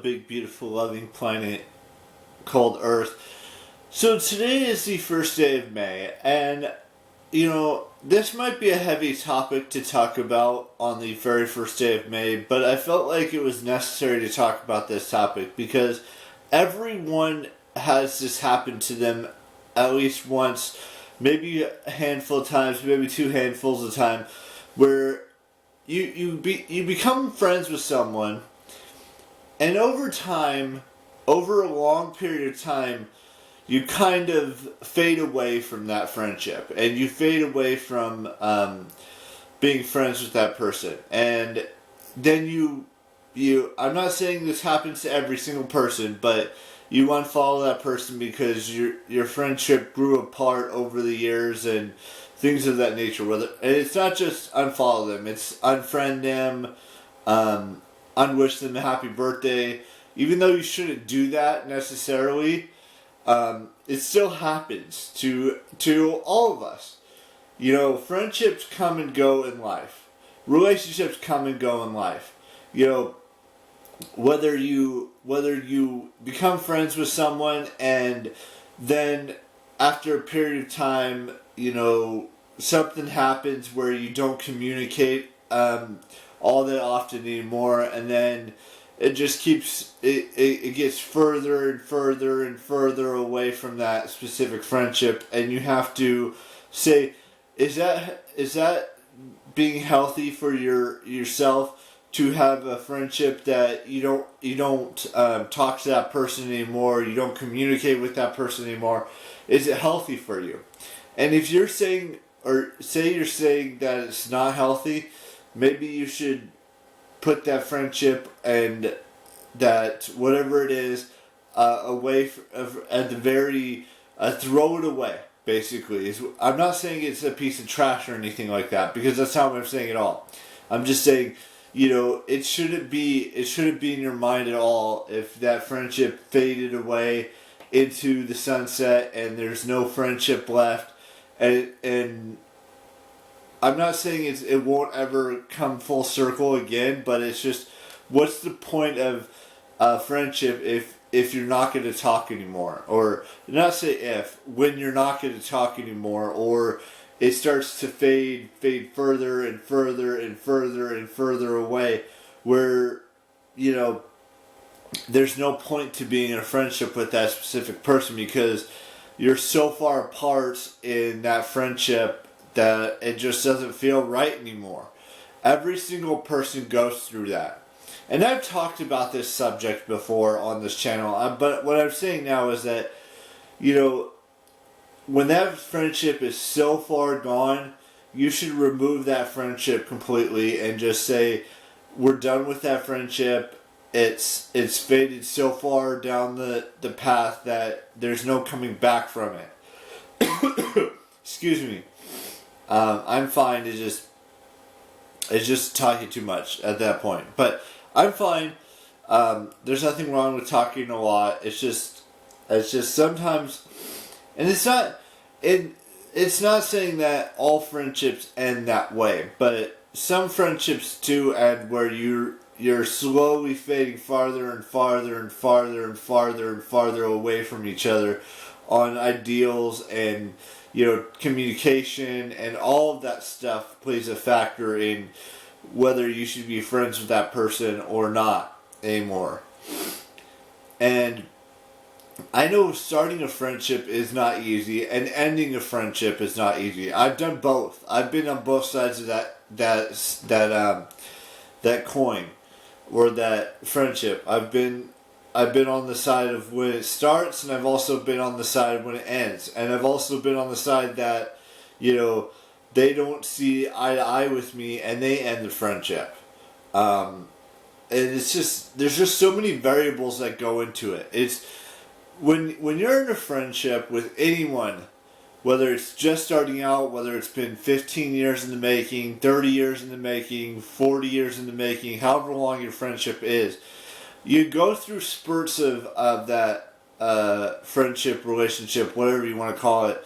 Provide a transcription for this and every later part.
big, beautiful, loving planet called Earth. So today is the first day of May, and this might be a heavy topic to talk about on the very first day of May, but I felt like it was necessary to talk about this topic because everyone has this happen to them at least once, maybe a handful of times, maybe two handfuls of time, where you become friends with someone, and over time, over a long period of time, you kind of fade away from that friendship, and you fade away from being friends with that person, and then I'm not saying this happens to every single person, but you unfollow that person because your friendship grew apart over the years and things of that nature. And it's not just unfollow them; it's unfriend them, unwish them a happy birthday. Even though you shouldn't do that necessarily, it still happens to all of us. Friendships come and go in life. Relationships come and go in life. Whether you become friends with someone and then after a period of time, something happens where you don't communicate all that often anymore, and then it just keeps it gets further and further and further away from that specific friendship, and you have to say, is that being healthy for yourself to have a friendship that you don't talk to that person anymore, you don't communicate with that person anymore? Is it healthy for you? And if you're saying that it's not healthy, maybe you should put that friendship and that whatever it is away at the very throw it away. Basically, I'm not saying it's a piece of trash or anything like that, because that's not what I'm saying at all. I'm just saying, it shouldn't be in your mind at all if that friendship faded away into the sunset and there's no friendship left, and I'm not saying it won't ever come full circle again, but it's just, what's the point of friendship if you're not going to talk anymore? Or not say when you're not going to talk anymore, or it starts to fade further and further and further and further away, where there's no point to being in a friendship with that specific person because you're so far apart in that friendship that it just doesn't feel right anymore. Every single person goes through that. And I've talked about this subject before on this channel, but what I'm saying now is that, when that friendship is so far gone, you should remove that friendship completely and just say, we're done with that friendship. It's faded so far down the path that there's no coming back from it. Excuse me. I'm fine. It's just talking too much at that point. But I'm fine. There's nothing wrong with talking a lot. It's just sometimes, and it's not saying that all friendships end that way, but some friendships do end where you're slowly fading farther and farther and farther and farther and farther away from each other on ideals, and communication and all of that stuff plays a factor in whether you should be friends with that person or not anymore. And I know starting a friendship is not easy, and ending a friendship is not easy. I've done both. I've been on both sides of that coin, or that friendship. I've been on the side of when it starts, and I've also been on the side when it ends. And I've also been on the side that, they don't see eye to eye with me and they end the friendship. And it's just, there's just so many variables that go into it. It's, when you're in a friendship with anyone, whether it's just starting out, whether it's been 15 years in the making, 30 years in the making, 40 years in the making, however long your friendship is, you go through spurts of that friendship, relationship, whatever you want to call it,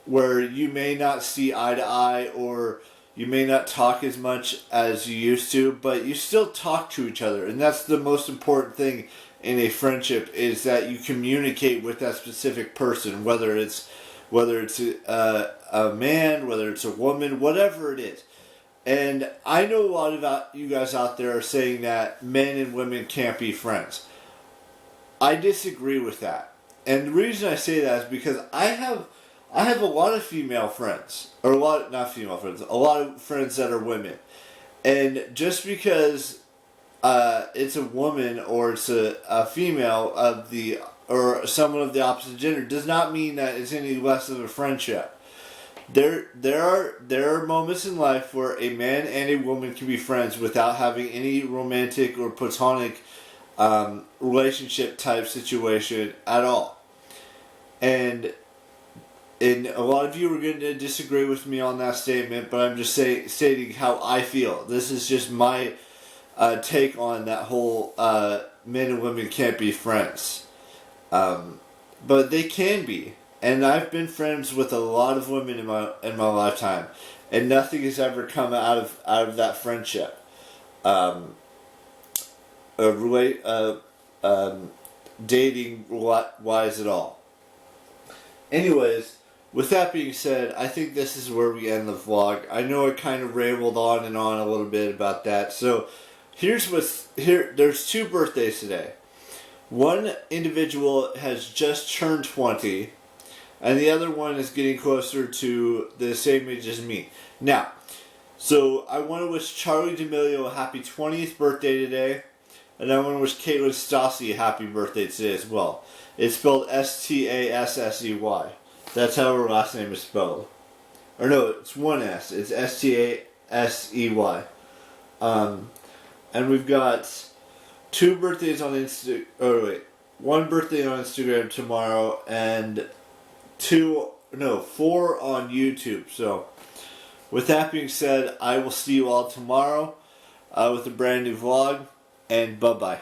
where you may not see eye to eye, or You may not talk as much as you used to, but you still talk to each other. And that's the most important thing in a friendship, is that you communicate with that specific person, whether it's a man, whether it's a woman, whatever it is. And I know a lot of you guys out there are saying that men and women can't be friends. I disagree with that. And the reason I say that is because I have a lot of female friends, or a lot of friends that are women. And just because it's a woman or it's a female or someone of the opposite gender does not mean that it's any less of a friendship. There are moments in life where a man and a woman can be friends without having any romantic or platonic relationship type situation at all. And a lot of you are going to disagree with me on that statement, but I'm just stating how I feel. This is just my take on that whole men and women can't be friends. But they can be. And I've been friends with a lot of women in my lifetime, and nothing has ever come out of that friendship. Dating wise at all. Anyways, with that being said, I think this is where we end the vlog. I know I kind of rambled on and on a little bit about that. So there's 2 birthdays today. One individual has just turned 20, and the other one is getting closer to the same age as me. Now, so I want to wish Charlie D'Amelio a happy 20th birthday today, and I want to wish Caitlin Stassi a happy birthday today as well. It's spelled Stassey. That's how her last name is spelled. Or no, it's one S. It's Stassey. And we've got 2 birthdays on one birthday on Instagram tomorrow, and 4 on YouTube. So, with that being said, I will see you all tomorrow with a brand new vlog, and bye-bye.